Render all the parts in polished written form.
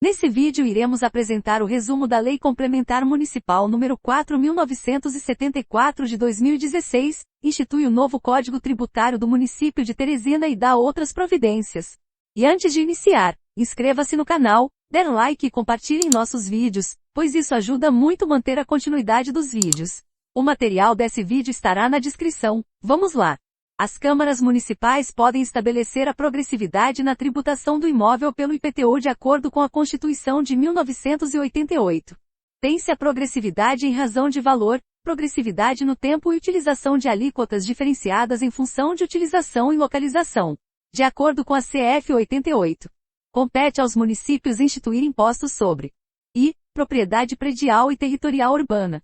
Nesse vídeo iremos apresentar o resumo da Lei Complementar Municipal nº 4.974 de 2016, institui o novo Código Tributário do município de Teresina e dá outras providências. E antes de iniciar, inscreva-se no canal, dê like e compartilhem nossos vídeos, pois isso ajuda muito a manter a continuidade dos vídeos. O material desse vídeo estará na descrição. Vamos lá! As câmaras municipais podem estabelecer a progressividade na tributação do imóvel pelo IPTU de acordo com a Constituição de 1988. Tem-se a progressividade em razão de valor, progressividade no tempo e utilização de alíquotas diferenciadas em função de utilização e localização. De acordo com a CF 88. Compete aos municípios instituir impostos sobre I. Propriedade predial e territorial urbana.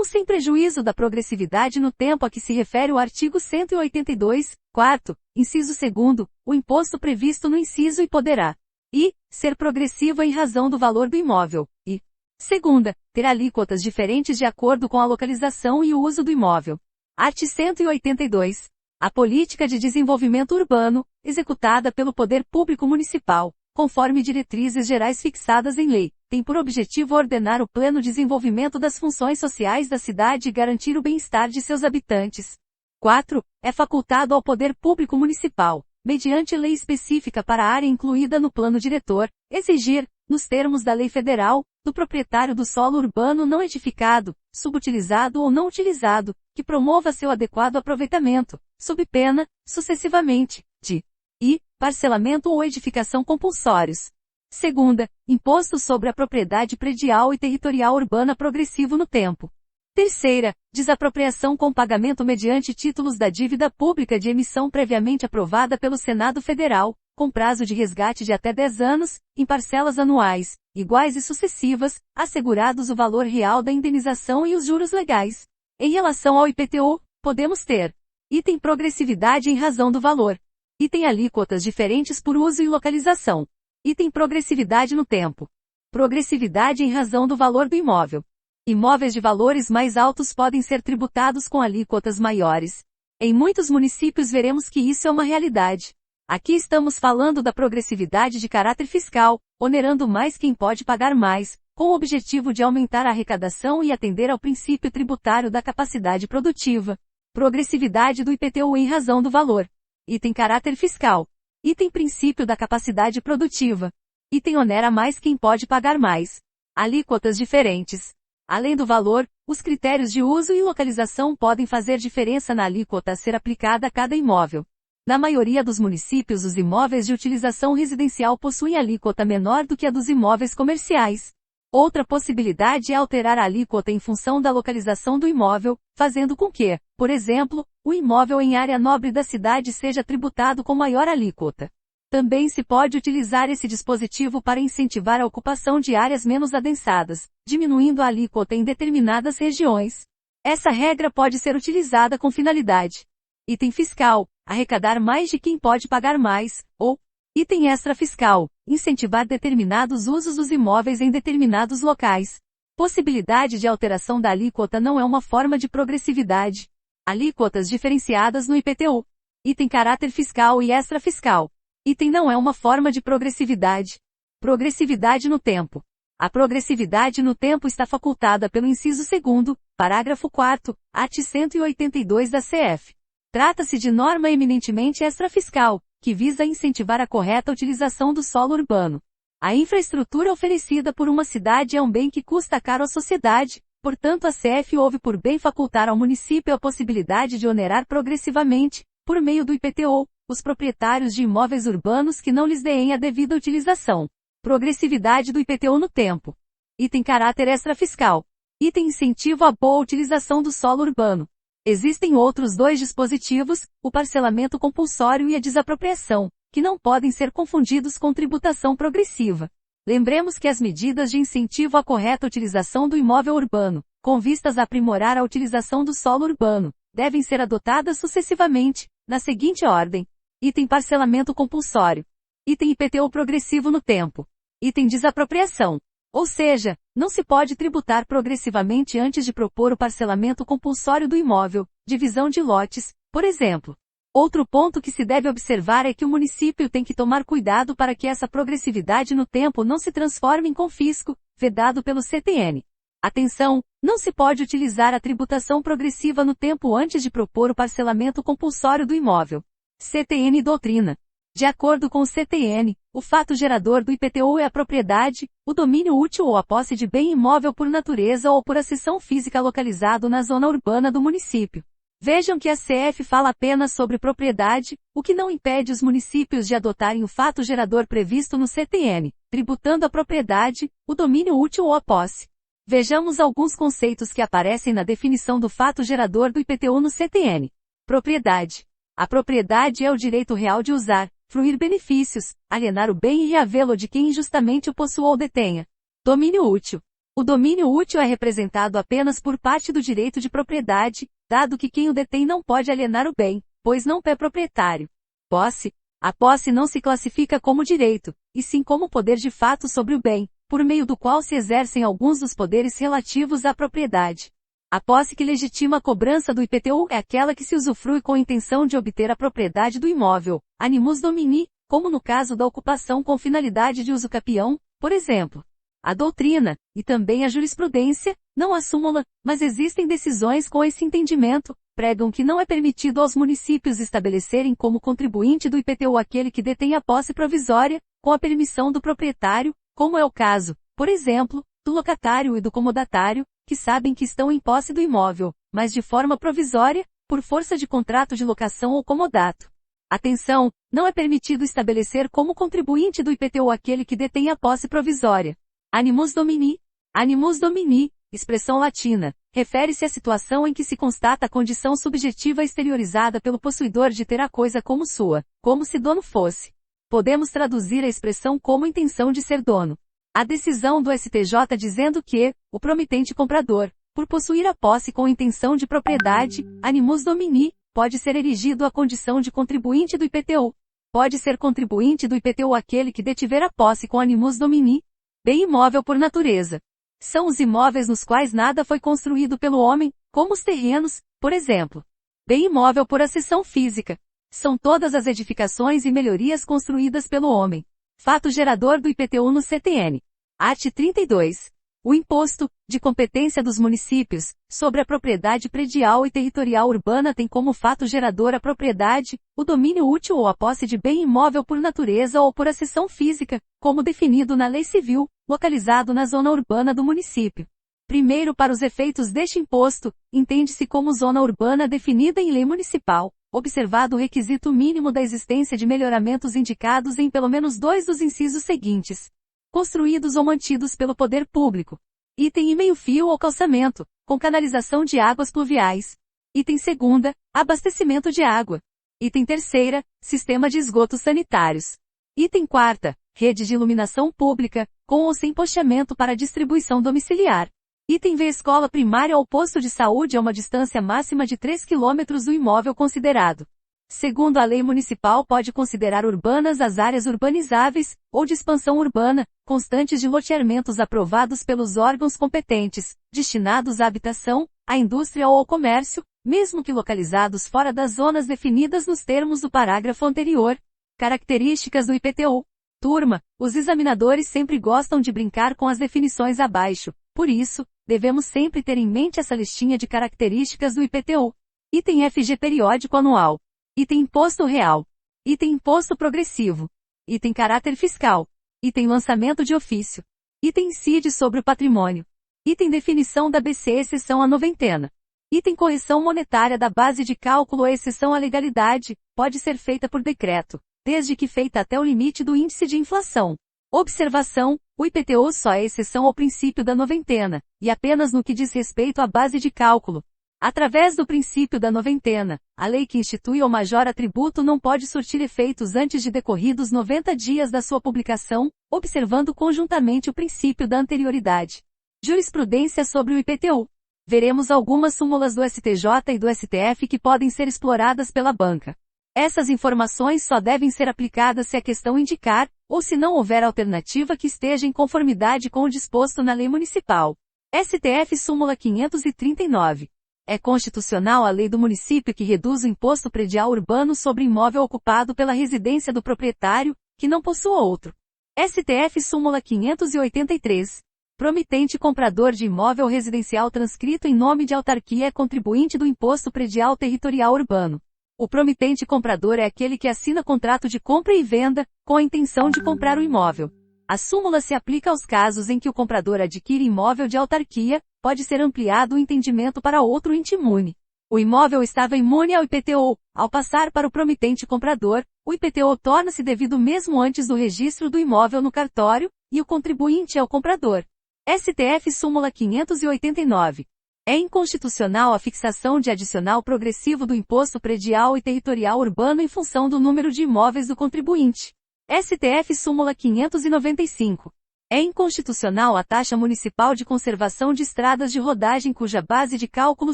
Sem prejuízo da progressividade no tempo a que se refere o artigo 182, quarto, inciso 2º, o imposto previsto no inciso e poderá I. Ser progressivo em razão do valor do imóvel, e segunda, ter alíquotas diferentes de acordo com a localização e o uso do imóvel. Art. 182. A política de desenvolvimento urbano, executada pelo Poder Público Municipal, conforme diretrizes gerais fixadas em lei, tem por objetivo ordenar o pleno desenvolvimento das funções sociais da cidade e garantir o bem-estar de seus habitantes. 4. É facultado ao Poder Público Municipal, mediante lei específica para a área incluída no plano diretor, exigir, nos termos da lei federal, do proprietário do solo urbano não edificado, subutilizado ou não utilizado, que promova seu adequado aproveitamento, sob pena, sucessivamente, de I. Parcelamento ou edificação compulsórios. Segunda, imposto sobre a propriedade predial e territorial urbana progressivo no tempo. Terceira, desapropriação com pagamento mediante títulos da dívida pública de emissão previamente aprovada pelo Senado Federal, com prazo de resgate de até 10 anos, em parcelas anuais, iguais e sucessivas, assegurados o valor real da indenização e os juros legais. Em relação ao IPTU, podemos ter item progressividade em razão do valor. Item alíquotas diferentes por uso e localização. Item progressividade no tempo. Progressividade em razão do valor do imóvel. Imóveis de valores mais altos podem ser tributados com alíquotas maiores. Em muitos municípios veremos que isso é uma realidade. Aqui estamos falando da progressividade de caráter fiscal, onerando mais quem pode pagar mais, com o objetivo de aumentar a arrecadação e atender ao princípio tributário da capacidade produtiva. Progressividade do IPTU em razão do valor. Item caráter fiscal. Item princípio da capacidade produtiva. Item onera mais quem pode pagar mais. Alíquotas diferentes. Além do valor, os critérios de uso e localização podem fazer diferença na alíquota a ser aplicada a cada imóvel. Na maioria dos municípios os imóveis de utilização residencial possuem alíquota menor do que a dos imóveis comerciais. Outra possibilidade é alterar a alíquota em função da localização do imóvel, fazendo com que, por exemplo, o imóvel em área nobre da cidade seja tributado com maior alíquota. Também se pode utilizar esse dispositivo para incentivar a ocupação de áreas menos adensadas, diminuindo a alíquota em determinadas regiões. Essa regra pode ser utilizada com finalidade. Item fiscal, arrecadar mais de quem pode pagar mais, ou item extrafiscal, incentivar determinados usos dos imóveis em determinados locais. Possibilidade de alteração da alíquota não é uma forma de progressividade. Alíquotas diferenciadas no IPTU. Item caráter fiscal e extrafiscal. Item não é uma forma de progressividade. Progressividade no tempo. A progressividade no tempo está facultada pelo inciso 2º, parágrafo 4º, art. 182 da CF. Trata-se de norma eminentemente extrafiscal, que visa incentivar a correta utilização do solo urbano. A infraestrutura oferecida por uma cidade é um bem que custa caro à sociedade, portanto a CF houve por bem facultar ao município a possibilidade de onerar progressivamente, por meio do IPTU, os proprietários de imóveis urbanos que não lhes deem a devida utilização. Progressividade do IPTU no tempo. Item caráter extrafiscal. Item incentivo à boa utilização do solo urbano. Existem outros dois dispositivos, o parcelamento compulsório e a desapropriação, que não podem ser confundidos com tributação progressiva. Lembremos que as medidas de incentivo à correta utilização do imóvel urbano, com vistas a aprimorar a utilização do solo urbano, devem ser adotadas sucessivamente, na seguinte ordem. Item parcelamento compulsório. Item IPTU progressivo no tempo. Item desapropriação. Ou seja, não se pode tributar progressivamente antes de propor o parcelamento compulsório do imóvel, divisão de lotes, por exemplo. Outro ponto que se deve observar é que o município tem que tomar cuidado para que essa progressividade no tempo não se transforme em confisco, vedado pelo CTN. Atenção, não se pode utilizar a tributação progressiva no tempo antes de propor o parcelamento compulsório do imóvel. CTN doutrina. De acordo com o CTN, o fato gerador do IPTU é a propriedade, o domínio útil ou a posse de bem imóvel por natureza ou por acessão física localizado na zona urbana do município. Vejam que a CF fala apenas sobre propriedade, o que não impede os municípios de adotarem o fato gerador previsto no CTN, tributando a propriedade, o domínio útil ou a posse. Vejamos alguns conceitos que aparecem na definição do fato gerador do IPTU no CTN. Propriedade. A propriedade é o direito real de usar, fruir benefícios, alienar o bem e havê-lo de quem injustamente o possua ou detenha. Domínio útil. O domínio útil é representado apenas por parte do direito de propriedade, dado que quem o detém não pode alienar o bem, pois não é proprietário. Posse. A posse não se classifica como direito, e sim como poder de fato sobre o bem, por meio do qual se exercem alguns dos poderes relativos à propriedade. A posse que legitima a cobrança do IPTU é aquela que se usufrui com a intenção de obter a propriedade do imóvel, animus domini, como no caso da ocupação com finalidade de uso capião, por exemplo. A doutrina, e também a jurisprudência, não a súmula, mas existem decisões com esse entendimento, pregam que não é permitido aos municípios estabelecerem como contribuinte do IPTU aquele que detém a posse provisória, com a permissão do proprietário, como é o caso, por exemplo, do locatário e do comodatário, que sabem que estão em posse do imóvel, mas de forma provisória, por força de contrato de locação ou comodato. Atenção, não é permitido estabelecer como contribuinte do IPTU aquele que detém a posse provisória. Animus domini. Animus domini, expressão latina, refere-se à situação em que se constata a condição subjetiva exteriorizada pelo possuidor de ter a coisa como sua, como se dono fosse. Podemos traduzir a expressão como intenção de ser dono. A decisão do STJ dizendo que, o promitente comprador, por possuir a posse com intenção de propriedade, animus domini, pode ser erigido à condição de contribuinte do IPTU. Pode ser contribuinte do IPTU aquele que detiver a posse com animus domini. Bem imóvel por natureza. São os imóveis nos quais nada foi construído pelo homem, como os terrenos, por exemplo. Bem imóvel por acessão física. São todas as edificações e melhorias construídas pelo homem. Fato gerador do IPTU no CTN. Art. 32. O imposto, de competência dos municípios, sobre a propriedade predial e territorial urbana tem como fato gerador a propriedade, o domínio útil ou a posse de bem imóvel por natureza ou por acessão física, como definido na Lei Civil, localizado na zona urbana do município. Primeiro, para os efeitos deste imposto, entende-se como zona urbana definida em lei municipal, observado o requisito mínimo da existência de melhoramentos indicados em pelo menos 2 dos incisos seguintes. Construídos ou mantidos pelo poder público. Item e meio-fio ou calçamento, com canalização de águas pluviais. Item segunda, abastecimento de água. Item terceira, sistema de esgotos sanitários. Item quarta, rede de iluminação pública, com ou sem posteamento para distribuição domiciliar. Item V, escola primária ou posto de saúde a uma distância máxima de 3 km do imóvel considerado. Segundo a lei municipal pode considerar urbanas as áreas urbanizáveis, ou de expansão urbana, constantes de loteamentos aprovados pelos órgãos competentes, destinados à habitação, à indústria ou ao comércio, mesmo que localizados fora das zonas definidas nos termos do parágrafo anterior. Características do IPTU. Turma, os examinadores sempre gostam de brincar com as definições abaixo, por isso, devemos sempre ter em mente essa listinha de características do IPTU. Item FG periódico anual. Item imposto real. Item imposto progressivo. Item caráter fiscal. Item lançamento de ofício. Item incide sobre o patrimônio. Item definição da BC exceção à noventena. Item correção monetária da base de cálculo ou exceção à legalidade, pode ser feita por decreto, desde que feita até o limite do índice de inflação. Observação, o IPTU só é exceção ao princípio da noventena, e apenas no que diz respeito à base de cálculo. Através do princípio da noventena, a lei que institui ou majora tributo não pode surtir efeitos antes de decorridos 90 dias da sua publicação, observando conjuntamente o princípio da anterioridade. Jurisprudência sobre o IPTU. Veremos algumas súmulas do STJ e do STF que podem ser exploradas pela banca. Essas informações só devem ser aplicadas se a questão indicar, ou se não houver alternativa que esteja em conformidade com o disposto na lei municipal. STF súmula 539. É constitucional a lei do município que reduz o imposto predial urbano sobre imóvel ocupado pela residência do proprietário, que não possua outro. STF Súmula 583. Promitente comprador de imóvel residencial transcrito em nome de autarquia é contribuinte do imposto predial territorial urbano. O promitente comprador é aquele que assina contrato de compra e venda, com a intenção de comprar o imóvel. A súmula se aplica aos casos em que o comprador adquire imóvel de autarquia, pode ser ampliado o entendimento para outro ente imune. O imóvel estava imune ao IPTU. Ao passar para o promitente comprador, o IPTU torna-se devido mesmo antes do registro do imóvel no cartório, e o contribuinte é o comprador. STF Súmula 589. É inconstitucional a fixação de adicional progressivo do imposto predial e territorial urbano em função do número de imóveis do contribuinte. STF Súmula 595. É inconstitucional a taxa municipal de conservação de estradas de rodagem cuja base de cálculo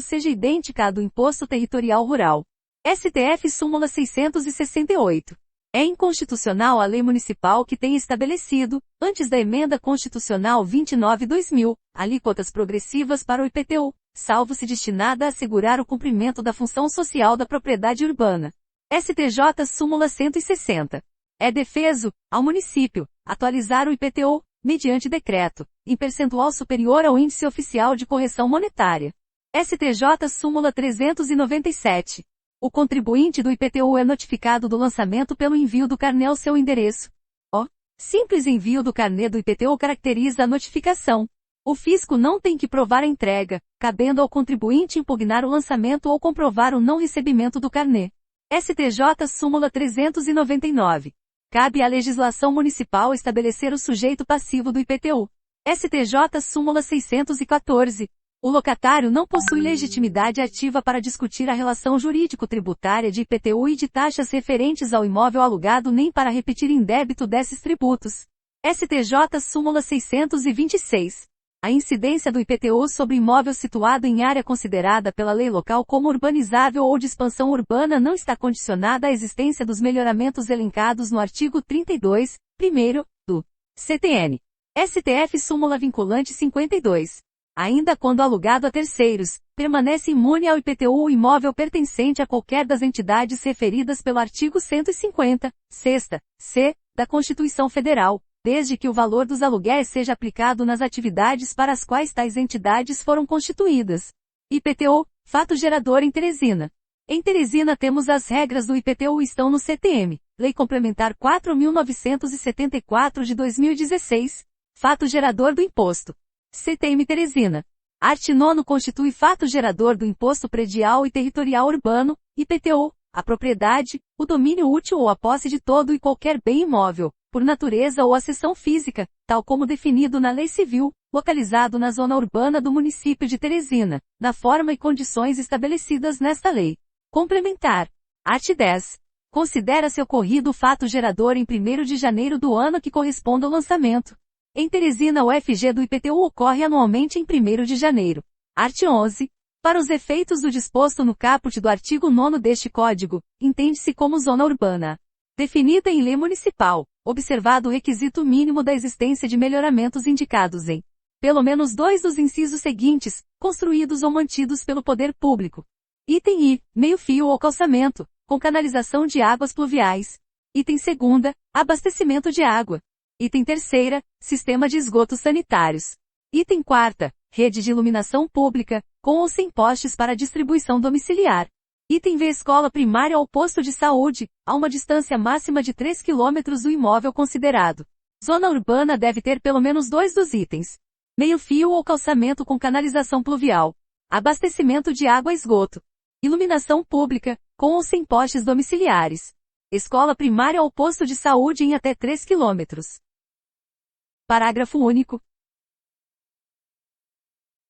seja idêntica à do imposto territorial rural. STF Súmula 668. É inconstitucional a lei municipal que tenha estabelecido, antes da Emenda Constitucional 29/2000, alíquotas progressivas para o IPTU, salvo se destinada a assegurar o cumprimento da função social da propriedade urbana. STJ Súmula 160. É defeso, ao município, atualizar o IPTU, mediante decreto, em percentual superior ao índice oficial de correção monetária. STJ Súmula 397. O contribuinte do IPTU é notificado do lançamento pelo envio do carnê ao seu endereço. O simples envio do carnê do IPTU caracteriza a notificação. O fisco não tem que provar a entrega, cabendo ao contribuinte impugnar o lançamento ou comprovar o não recebimento do carnê. STJ Súmula 399. Cabe à legislação municipal estabelecer o sujeito passivo do IPTU. STJ Súmula 614. O locatário não possui legitimidade ativa para discutir a relação jurídico-tributária de IPTU e de taxas referentes ao imóvel alugado nem para repetir em débito desses tributos. STJ Súmula 626. A incidência do IPTU sobre imóvel situado em área considerada pela lei local como urbanizável ou de expansão urbana não está condicionada à existência dos melhoramentos elencados no artigo 32, primeiro, do CTN. STF Súmula Vinculante 52. Ainda quando alugado a terceiros, permanece imune ao IPTU o imóvel pertencente a qualquer das entidades referidas pelo artigo 150, sexta, c, da Constituição Federal, desde que o valor dos aluguéis seja aplicado nas atividades para as quais tais entidades foram constituídas. IPTU, fato gerador em Teresina. Em Teresina temos as regras do IPTU estão no CTM, Lei Complementar 4.974 de 2016, fato gerador do imposto. CTM Teresina. Art. 9 constitui fato gerador do imposto predial e territorial urbano, IPTU, a propriedade, o domínio útil ou a posse de todo e qualquer bem imóvel, por natureza ou acessão física, tal como definido na Lei Civil, localizado na zona urbana do município de Teresina, na forma e condições estabelecidas nesta lei. Complementar. Art. 10. Considera-se ocorrido o fato gerador em 1º de janeiro do ano que corresponde ao lançamento. Em Teresina o FG do IPTU ocorre anualmente em 1º de janeiro. Art. 11. Para os efeitos do disposto no caput do artigo 9º deste Código, entende-se como zona urbana, definida em lei municipal, observado o requisito mínimo da existência de melhoramentos indicados em pelo menos 2 dos incisos seguintes, construídos ou mantidos pelo poder público. Item I, meio-fio ou calçamento, com canalização de águas pluviais. Item 2, abastecimento de água. Item 3, sistema de esgotos sanitários. Item 4, rede de iluminação pública, com ou sem postes para distribuição domiciliar. Item V, escola primária ou posto de saúde, a uma distância máxima de 3 km do imóvel considerado. Zona urbana deve ter pelo menos 2 dos itens. Meio-fio ou calçamento com canalização pluvial. Abastecimento de água e esgoto. Iluminação pública, com ou sem postes domiciliares. Escola primária ou posto de saúde em até 3 km. Parágrafo único.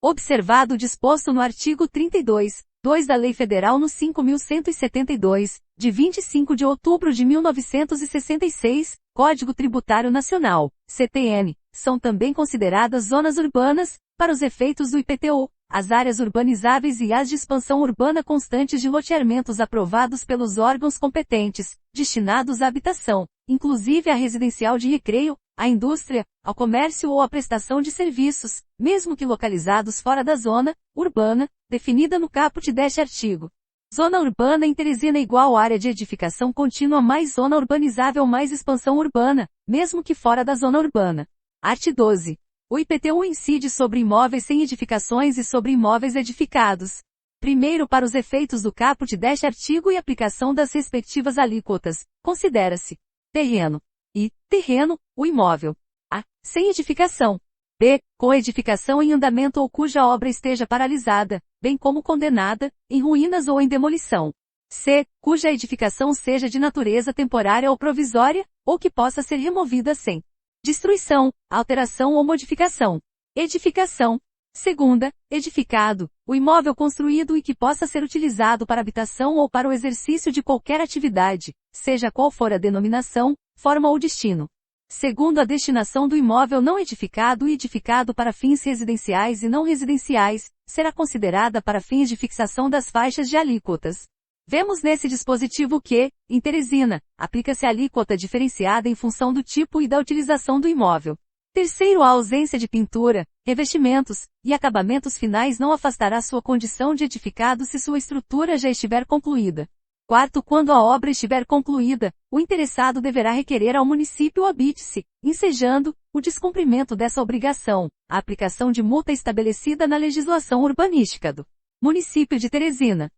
Observado o disposto no artigo 32, 2 da Lei Federal no 5.172, de 25 de outubro de 1966, Código Tributário Nacional, CTN, são também consideradas zonas urbanas, para os efeitos do IPTU, as áreas urbanizáveis e as de expansão urbana constantes de loteamentos aprovados pelos órgãos competentes, destinados à habitação, inclusive a residencial de recreio, à indústria, ao comércio ou à prestação de serviços, mesmo que localizados fora da zona urbana, definida no caput deste artigo. Zona urbana em Teresina igual área de edificação contínua mais zona urbanizável mais expansão urbana, mesmo que fora da zona urbana. Art. 12. O IPTU incide sobre imóveis sem edificações e sobre imóveis edificados. Primeiro, para os efeitos do caput deste artigo e aplicação das respectivas alíquotas, considera-se terreno e terreno, o imóvel. A. Sem edificação. B. Com edificação em andamento ou cuja obra esteja paralisada, bem como condenada, em ruínas ou em demolição. C. Cuja edificação seja de natureza temporária ou provisória, ou que possa ser removida sem destruição, alteração ou modificação. Edificação. Segunda, edificado, o imóvel construído e que possa ser utilizado para habitação ou para o exercício de qualquer atividade, seja qual for a denominação, forma ou destino. Segundo, a destinação do imóvel não edificado e edificado para fins residenciais e não residenciais, será considerada para fins de fixação das faixas de alíquotas. Vemos nesse dispositivo que, em Teresina, aplica-se a alíquota diferenciada em função do tipo e da utilização do imóvel. Terceiro, a ausência de pintura, revestimentos e acabamentos finais não afastará sua condição de edificado se sua estrutura já estiver concluída. Quarto, quando a obra estiver concluída, o interessado deverá requerer ao município o habite-se, ensejando o descumprimento dessa obrigação, a aplicação de multa estabelecida na legislação urbanística do município de Teresina.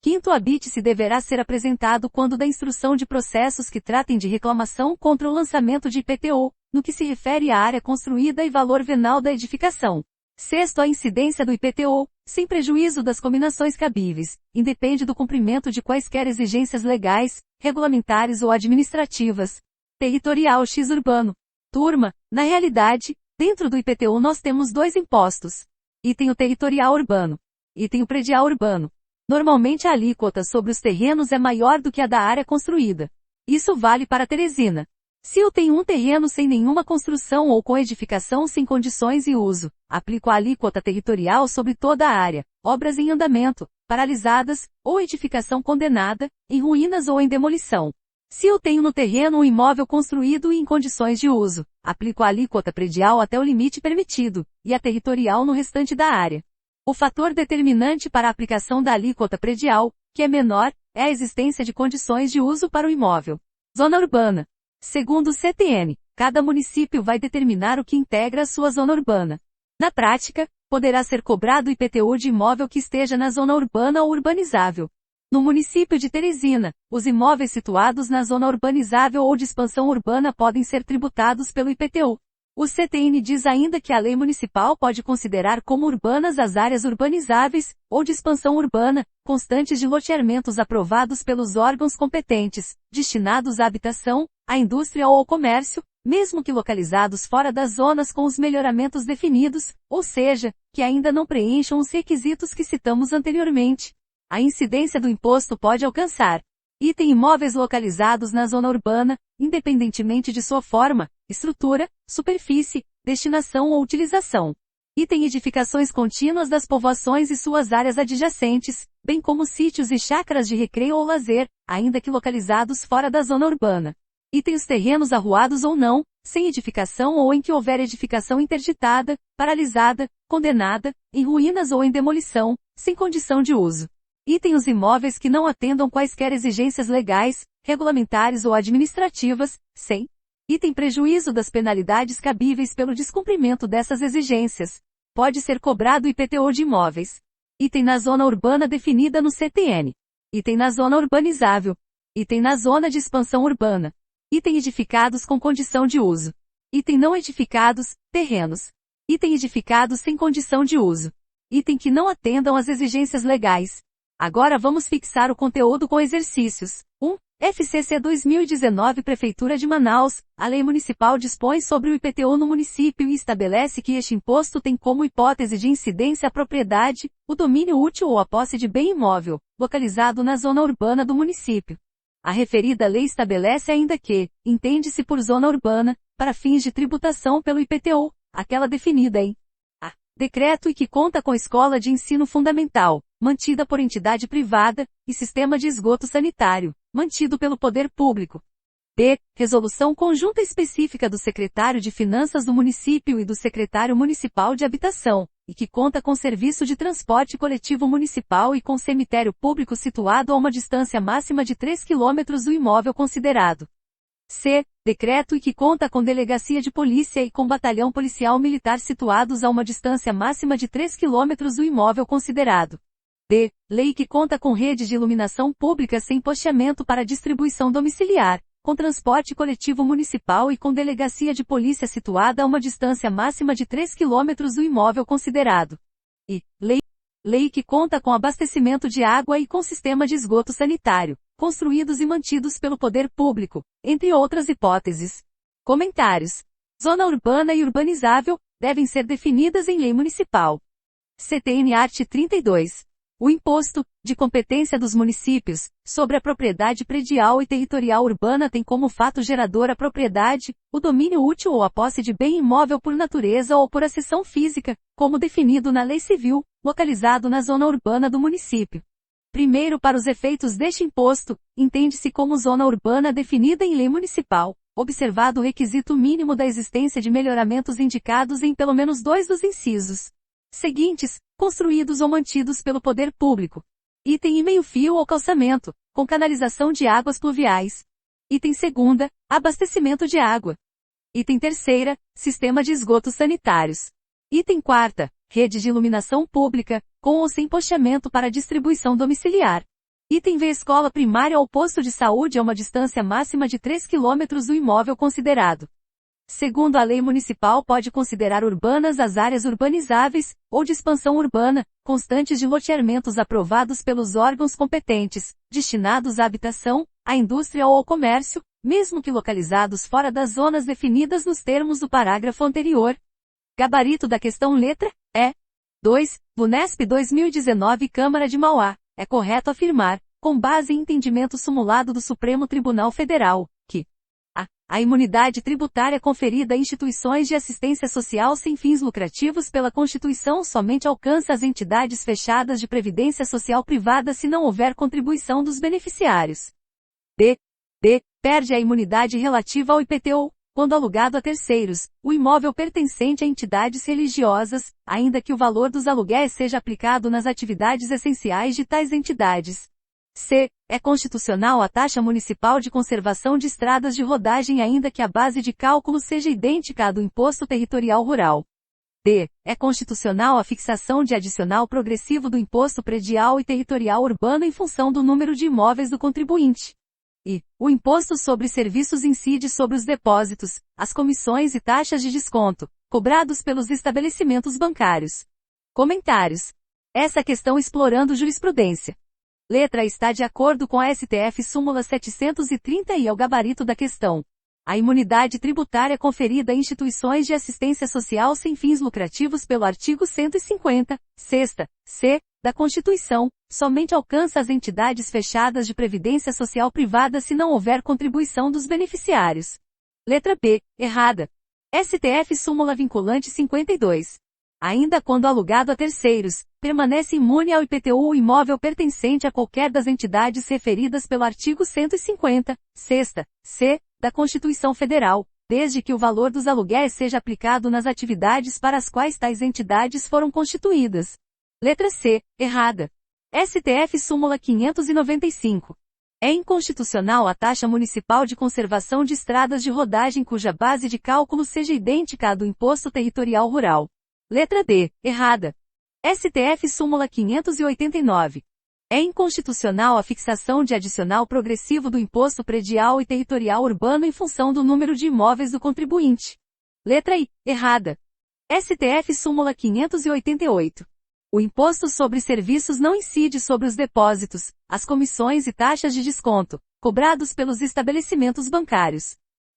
Quinto, o habite-se deverá ser apresentado quando da instrução de processos que tratem de reclamação contra o lançamento de IPTU, no que se refere à área construída e valor venal da edificação. Sexto, a incidência do IPTU, sem prejuízo das cominações cabíveis, independe do cumprimento de quaisquer exigências legais, regulamentares ou administrativas. Territorial X urbano. Turma, na realidade, dentro do IPTU nós temos dois impostos. Item o territorial urbano. Item o predial urbano. Normalmente a alíquota sobre os terrenos é maior do que a da área construída. Isso vale para Teresina. Se eu tenho um terreno sem nenhuma construção ou com edificação sem condições e uso, aplico a alíquota territorial sobre toda a área, obras em andamento, paralisadas, ou edificação condenada, em ruínas ou em demolição. Se eu tenho no terreno um imóvel construído e em condições de uso, aplico a alíquota predial até o limite permitido, e a territorial no restante da área. O fator determinante para a aplicação da alíquota predial, que é menor, é a existência de condições de uso para o imóvel. Zona urbana. Segundo o CTN, cada município vai determinar o que integra a sua zona urbana. Na prática, poderá ser cobrado IPTU de imóvel que esteja na zona urbana ou urbanizável. No município de Teresina, os imóveis situados na zona urbanizável ou de expansão urbana podem ser tributados pelo IPTU. O CTN diz ainda que a lei municipal pode considerar como urbanas as áreas urbanizáveis, ou de expansão urbana, constantes de loteamentos aprovados pelos órgãos competentes, destinados à habitação, à indústria ou ao comércio, mesmo que localizados fora das zonas com os melhoramentos definidos, ou seja, que ainda não preencham os requisitos que citamos anteriormente. A incidência do imposto pode alcançar. Item imóveis localizados na zona urbana, independentemente de sua forma, estrutura, superfície, destinação ou utilização. Item edificações contínuas das povoações e suas áreas adjacentes, bem como sítios e chácaras de recreio ou lazer, ainda que localizados fora da zona urbana. Item os terrenos arruados ou não, sem edificação ou em que houver edificação interditada, paralisada, condenada, em ruínas ou em demolição, sem condição de uso. Item os imóveis que não atendam quaisquer exigências legais, regulamentares ou administrativas, sem item prejuízo das penalidades cabíveis pelo descumprimento dessas exigências. Pode ser cobrado IPTU de imóveis. Item na zona urbana definida no CTN. Item na zona urbanizável. Item na zona de expansão urbana. Item edificados com condição de uso. Item não edificados, terrenos. Item edificados sem condição de uso. Item que não atendam às exigências legais. Agora vamos fixar o conteúdo com exercícios. 1. FCC 2019 Prefeitura de Manaus, a lei municipal dispõe sobre o IPTU no município e estabelece que este imposto tem como hipótese de incidência a propriedade, o domínio útil ou a posse de bem imóvel, localizado na zona urbana do município. A referida lei estabelece ainda que, entende-se por zona urbana, para fins de tributação pelo IPTU, aquela definida em a. Decreto e que conta com escola de ensino fundamental, mantida por entidade privada, e sistema de esgoto sanitário, mantido pelo poder público. D. Resolução conjunta específica do secretário de Finanças do município e do secretário municipal de Habitação, e que conta com serviço de transporte coletivo municipal e com cemitério público situado a uma distância máxima de 3 km do imóvel considerado. C. Decreto e que conta com delegacia de polícia e com batalhão policial militar situados a uma distância máxima de 3 km do imóvel considerado. D. Lei que conta com rede de iluminação pública sem posteamento para distribuição domiciliar, com transporte coletivo municipal e com delegacia de polícia situada a uma distância máxima de 3 km do imóvel considerado. E. Lei que conta com abastecimento de água e com sistema de esgoto sanitário, construídos e mantidos pelo poder público, entre outras hipóteses. Comentários. Zona urbana e urbanizável devem ser definidas em lei municipal. CTN Art. 32. O imposto, de competência dos municípios, sobre a propriedade predial e territorial urbana tem como fato gerador a propriedade, o domínio útil ou a posse de bem imóvel por natureza ou por acessão física, como definido na Lei Civil, localizado na zona urbana do município. Primeiro, para os efeitos deste imposto, entende-se como zona urbana definida em lei municipal, observado o requisito mínimo da existência de melhoramentos indicados em pelo menos 2 dos incisos seguintes, construídos ou mantidos pelo poder público. Item e meio-fio ou calçamento, com canalização de águas pluviais. Item segunda, abastecimento de água. Item terceira, sistema de esgotos sanitários. Item quarta, rede de iluminação pública, com ou sem posteamento para distribuição domiciliar. Item V, escola primária ou posto de saúde a uma distância máxima de 3 km do imóvel considerado. Segundo a lei municipal, pode considerar urbanas as áreas urbanizáveis, ou de expansão urbana, constantes de loteamentos aprovados pelos órgãos competentes, destinados à habitação, à indústria ou ao comércio, mesmo que localizados fora das zonas definidas nos termos do parágrafo anterior. Gabarito da questão letra E. 2. VUNESP 2019 Câmara de Mauá. É correto afirmar, com base em entendimento sumulado do Supremo Tribunal Federal, que a imunidade tributária conferida a instituições de assistência social sem fins lucrativos pela Constituição somente alcança as entidades fechadas de previdência social privada se não houver contribuição dos beneficiários. D. Perde a imunidade relativa ao IPTU, quando alugado a terceiros, o imóvel pertencente a entidades religiosas, ainda que o valor dos aluguéis seja aplicado nas atividades essenciais de tais entidades. C. É constitucional a taxa municipal de conservação de estradas de rodagem ainda que a base de cálculo seja idêntica à do Imposto Territorial Rural. D. É constitucional a fixação de adicional progressivo do Imposto Predial e Territorial Urbano em função do número de imóveis do contribuinte. E. O Imposto sobre Serviços incide sobre os depósitos, as comissões e taxas de desconto, cobrados pelos estabelecimentos bancários. Comentários. Essa questão explorando jurisprudência. Letra está de acordo com a STF súmula 730 e é o gabarito da questão. A imunidade tributária conferida a instituições de assistência social sem fins lucrativos pelo artigo 150, sexta, c, da Constituição, somente alcança as entidades fechadas de previdência social privada se não houver contribuição dos beneficiários. Letra B, errada. STF súmula vinculante 52. Ainda quando alugado a terceiros, permanece imune ao IPTU o imóvel pertencente a qualquer das entidades referidas pelo artigo 150, sexta, c, da Constituição Federal, desde que o valor dos aluguéis seja aplicado nas atividades para as quais tais entidades foram constituídas. Letra C, errada. STF súmula 595. É inconstitucional a taxa municipal de conservação de estradas de rodagem cuja base de cálculo seja idêntica à do Imposto Territorial Rural. Letra D, errada. STF súmula 589. É inconstitucional a fixação de adicional progressivo do Imposto Predial e Territorial Urbano em função do número de imóveis do contribuinte. Letra I, errada. STF súmula 588. O Imposto sobre Serviços não incide sobre os depósitos, as comissões e taxas de desconto, cobrados pelos estabelecimentos bancários.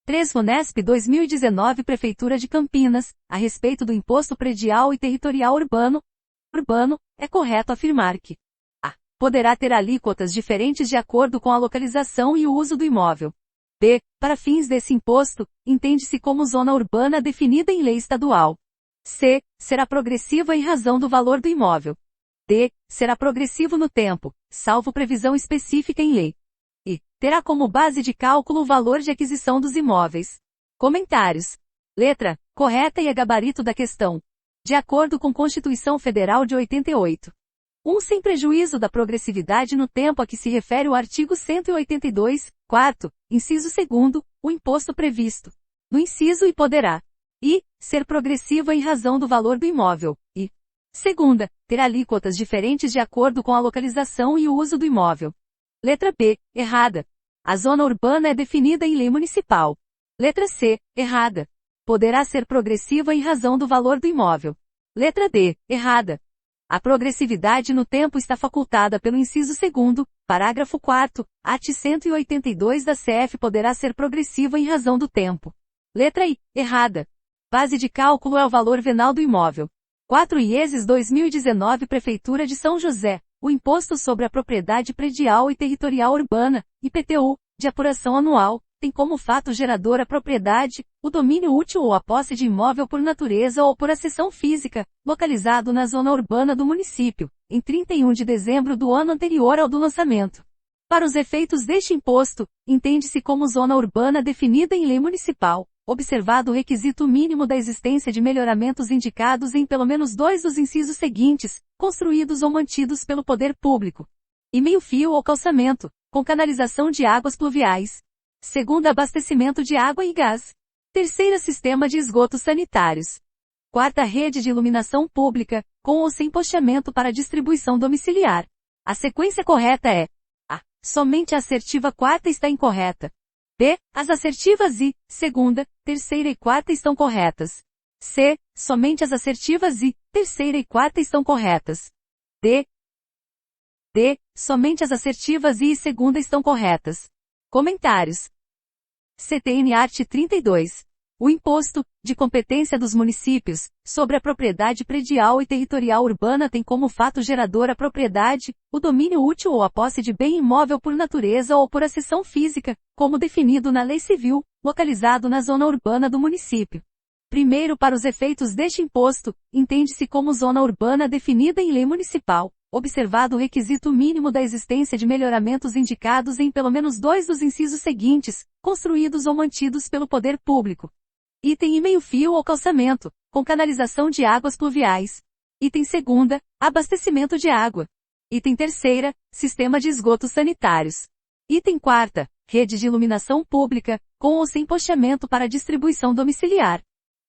3 VUNESP 2019 Prefeitura de Campinas, a respeito do Imposto Predial e Territorial Urbano, é correto afirmar que a. Poderá ter alíquotas diferentes de acordo com a localização e o uso do imóvel. B. Para fins desse imposto, entende-se como zona urbana definida em lei estadual. C. Será progressiva em razão do valor do imóvel. D. Será progressivo no tempo, salvo previsão específica em lei. E. terá como base de cálculo o valor de aquisição dos imóveis. Comentários. Letra correta e é gabarito da questão. De acordo com Constituição Federal de 88. Sem prejuízo da progressividade no tempo a que se refere o artigo 182, quarto, inciso 2º, o imposto previsto no inciso e poderá ser progressivo em razão do valor do imóvel, e segunda, ter alíquotas diferentes de acordo com a localização e o uso do imóvel. Letra B, errada. A zona urbana é definida em lei municipal. Letra C, errada. Poderá ser progressiva em razão do valor do imóvel. Letra D, errada. A progressividade no tempo está facultada pelo inciso 2º, parágrafo 4º, art. 182 da CF poderá ser progressiva em razão do tempo. Letra I, errada. Base de cálculo é o valor venal do imóvel. 4 IESES 2019 Prefeitura de São José, o Imposto sobre a Propriedade Predial e Territorial Urbana, IPTU, de apuração anual, tem como fato gerador a propriedade, o domínio útil ou a posse de imóvel por natureza ou por acessão física, localizado na zona urbana do município, em 31 de dezembro do ano anterior ao do lançamento. Para os efeitos deste imposto, entende-se como zona urbana definida em lei municipal, observado o requisito mínimo da existência de melhoramentos indicados em pelo menos 2 dos incisos seguintes, construídos ou mantidos pelo poder público. E meio-fio ou calçamento, com canalização de águas pluviais. Segunda, abastecimento de água e gás. Terceira, sistema de esgotos sanitários. Quarta, rede de iluminação pública, com ou sem posteamento para distribuição domiciliar. A sequência correta é A. Somente a assertiva quarta está incorreta. B. As assertivas I, segunda, terceira e quarta estão corretas. C. Somente as assertivas I, terceira e quarta estão corretas. D. Somente as assertivas I e segunda estão corretas. Comentários. CTN art. 32. O imposto, de competência dos municípios, sobre a propriedade predial e territorial urbana tem como fato gerador a propriedade, o domínio útil ou a posse de bem imóvel por natureza ou por acessão física, como definido na Lei Civil, localizado na zona urbana do município. Primeiro, para os efeitos deste imposto, entende-se como zona urbana definida em lei municipal, observado o requisito mínimo da existência de melhoramentos indicados em pelo menos 2 dos incisos seguintes, construídos ou mantidos pelo poder público. Item e meio-fio ou calçamento, com canalização de águas pluviais. Item segunda, abastecimento de água. Item terceira, sistema de esgotos sanitários. Item quarta, rede de iluminação pública, com ou sem posteamento para distribuição domiciliar.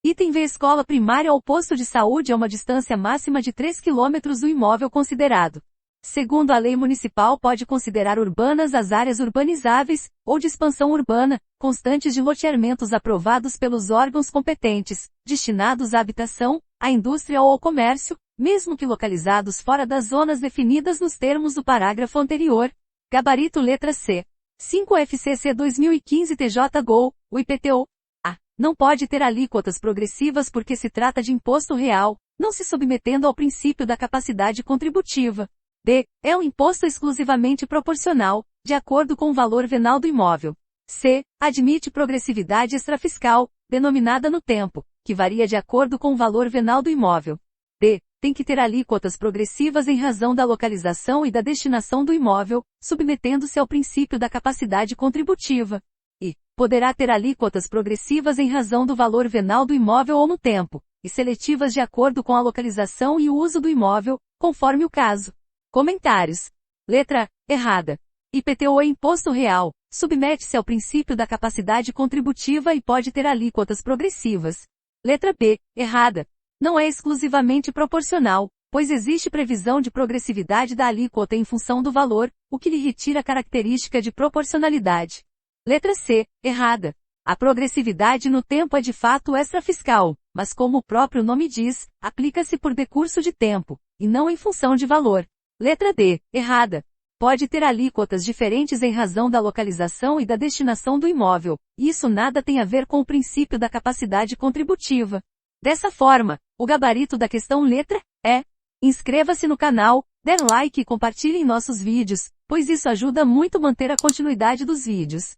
Item V, escola primária ou posto de saúde a uma distância máxima de 3 km do imóvel considerado. Segundo a lei municipal, pode considerar urbanas as áreas urbanizáveis, ou de expansão urbana, constantes de loteamentos aprovados pelos órgãos competentes, destinados à habitação, à indústria ou ao comércio, mesmo que localizados fora das zonas definidas nos termos do parágrafo anterior. Gabarito letra C. 5 FCC 2015 TJ-GO, o IPTU. A. Não pode ter alíquotas progressivas porque se trata de imposto real, não se submetendo ao princípio da capacidade contributiva. B. É um imposto exclusivamente proporcional, de acordo com o valor venal do imóvel. C. Admite progressividade extrafiscal, denominada no tempo, que varia de acordo com o valor venal do imóvel. D. Tem que ter alíquotas progressivas em razão da localização e da destinação do imóvel, submetendo-se ao princípio da capacidade contributiva. E. Poderá ter alíquotas progressivas em razão do valor venal do imóvel ou no tempo, e seletivas de acordo com a localização e o uso do imóvel, conforme o caso. Comentários. Letra A, errada. IPTU é imposto real, submete-se ao princípio da capacidade contributiva e pode ter alíquotas progressivas. Letra B, errada. Não é exclusivamente proporcional, pois existe previsão de progressividade da alíquota em função do valor, o que lhe retira a característica de proporcionalidade. Letra C, errada. A progressividade no tempo é de fato extrafiscal, mas como o próprio nome diz, aplica-se por decurso de tempo, e não em função de valor. Letra D, errada. Pode ter alíquotas diferentes em razão da localização e da destinação do imóvel, e isso nada tem a ver com o princípio da capacidade contributiva. Dessa forma, o gabarito da questão letra E. Inscreva-se no canal, dê like e compartilhe nossos vídeos, pois isso ajuda muito a manter a continuidade dos vídeos.